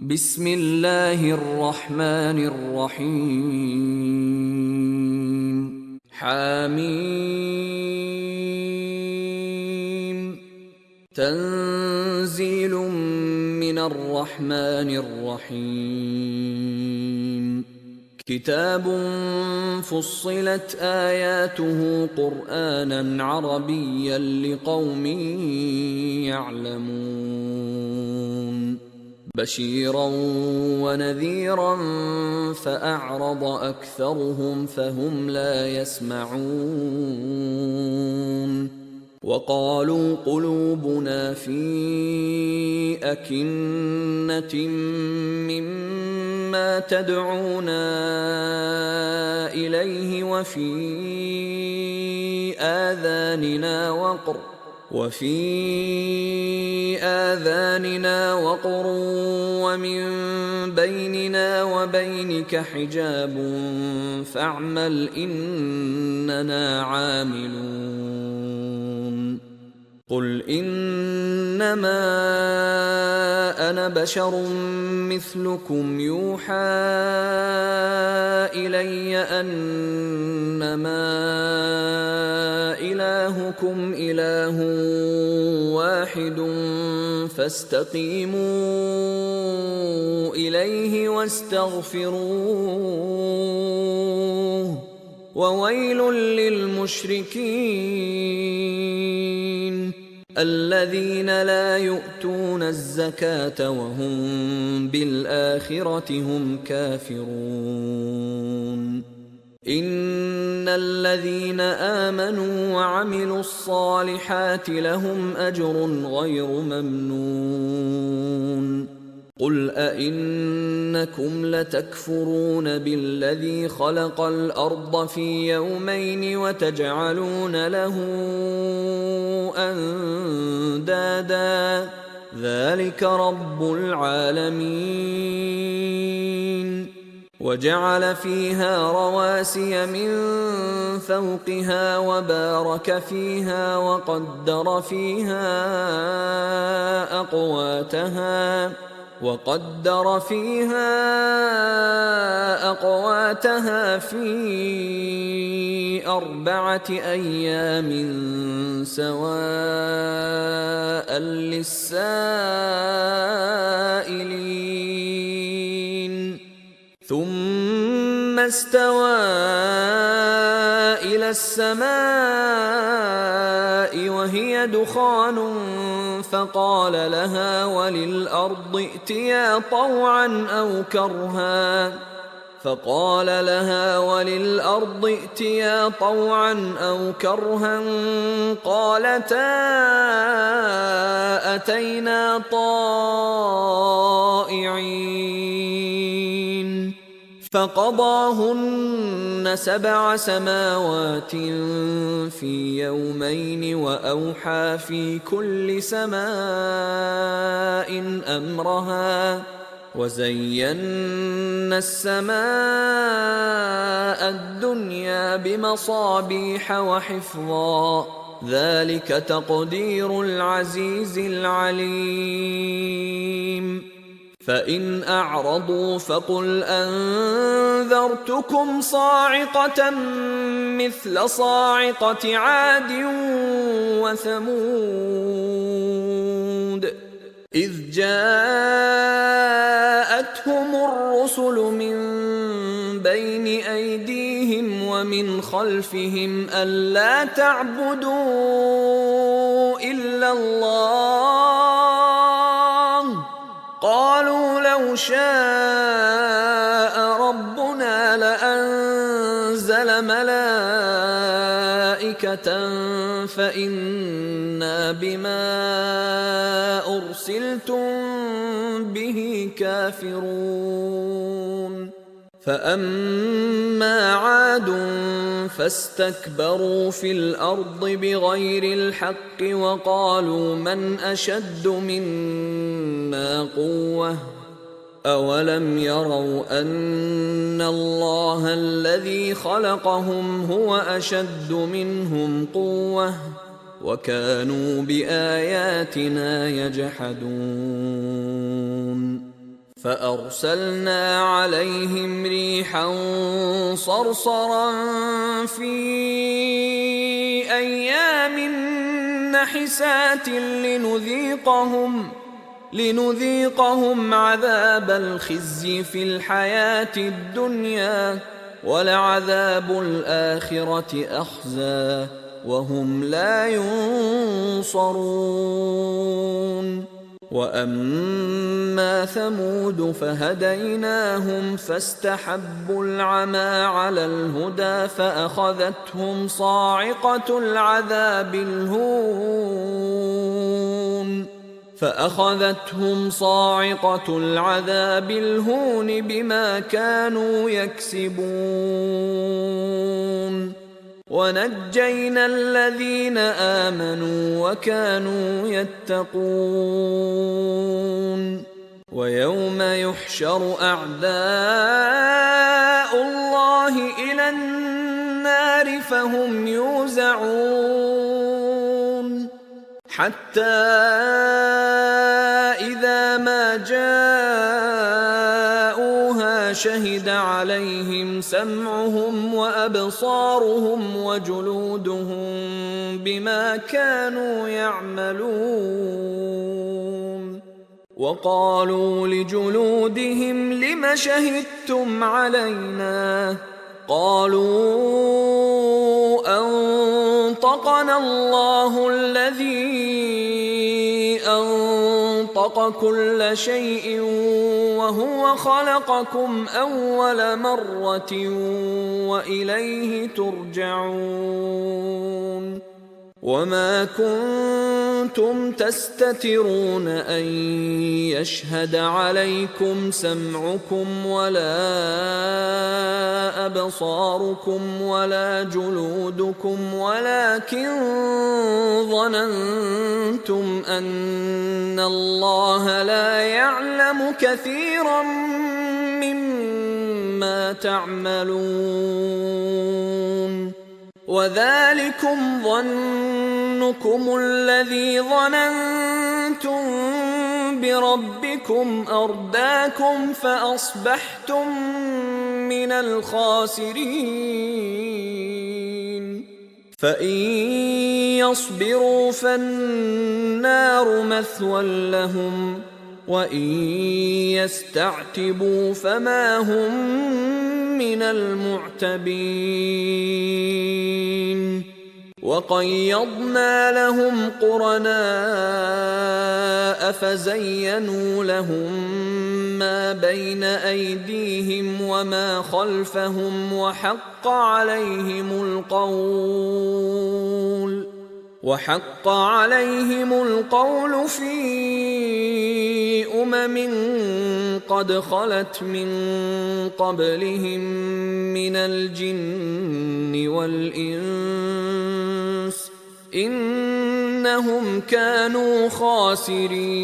بسم الله الرحمن الرحيم حميم تنزيل من الرحمن الرحيم كتاب فصلت آياته قرآنا عربيا لقوم يعلمون بشيرا ونذيرا فأعرض أكثرهم فهم لا يسمعون وقالوا قلوبنا في أكنة مما تدعونا إليه وفي آذاننا وقر ومن بيننا وبينك حجاب فاعمل إننا عاملون قل إنما أنا بشر مثلكم يوحى إلي أنما إلهكم إله واحد فاستقيموا إليه واستغفروه وويل للمشركين الذين لا يؤتون الزكاة وهم بالآخرة هم كافرون إن الذين آمنوا وعملوا الصالحات لهم أجر غير ممنون قل أئنكم لتكفرون بالذي خلق الأرض في يومين وتجعلون له أندادا ذلك رب العالمين وجعل فيها رواسي من فوقها وبارك فيها وقدر فيها أقواتها في 4 أيام سواء للسائلين ثم استوى إلى السماء وهي دخان فقال لها وللأرض ائتيا طوعا أو كرها قالتا أتينا طائعين فقضاهن 7 سماوات في يومين وأوحى في كل سماء أمرها وزينا السماء الدنيا بمصابيح وحفظا ذلك تقدير العزيز العليم فإن أعرضوا فقل أنذرتكم صاعقة مثل صاعقة عاد وثمود إذ جاءتهم الرسل من بين أيديهم ومن خلفهم ألا تعبدوا إلا الله قالوا لو شاء ربنا لأنزل ملائكة فإنا بما أرسلتم به كافرون فأما عاد فاستكبروا في الأرض بغير الحق وقالوا من أشد منا قوة أولم يروا أن الله الذي خلقهم هو أشد منهم قوة وكانوا بآياتنا يجحدون فأرسلنا عليهم ريحا صرصرا في أيام نحسات لنذيقهم عذاب الخزي في الحياة الدنيا، ولعذاب الآخرة أخزى وهم لا ينصرون. وأما ثمود فهديناهم فاستحبوا العمى على الهدى فأخذتهم صاعقة العذاب الهون بما كانوا يكسبون. ونجينا الذين آمنوا وكانوا يتقون. ويوم يحشر أعداء الله إلى النار فهم يوزعون، حتى إذا ما جاءوها شهد عليهم سمعهم وأبصارهم وجلودهم بما كانوا يعملون. وقالوا لجلودهم لم شهدتم علينا؟ قالوا أنطقنا الله الذي أنطق كل شيء وهو خلقكم أول مرة وإليه ترجعون. وما كنتم تستترون أن يشهد عليكم سمعكم ولا أبصاركم ولا جلودكم ولكن ظننتم أن الله لا يعلم كثيرا مما تعملون. وذلكم ظنكم الذي ظننتم بربكم أرداكم فأصبحتم من الخاسرين. فإن يصبروا فالنار مثوى لهم وإن يستعتبوا فما هم من المعتبين. وقيضنا لهم قرناء فزينوا لهم ما بين أيديهم وما خلفهم وحق عليهم القول في قد خلت من قبلهم من الجن والإنس إنهم كانوا خاسرين.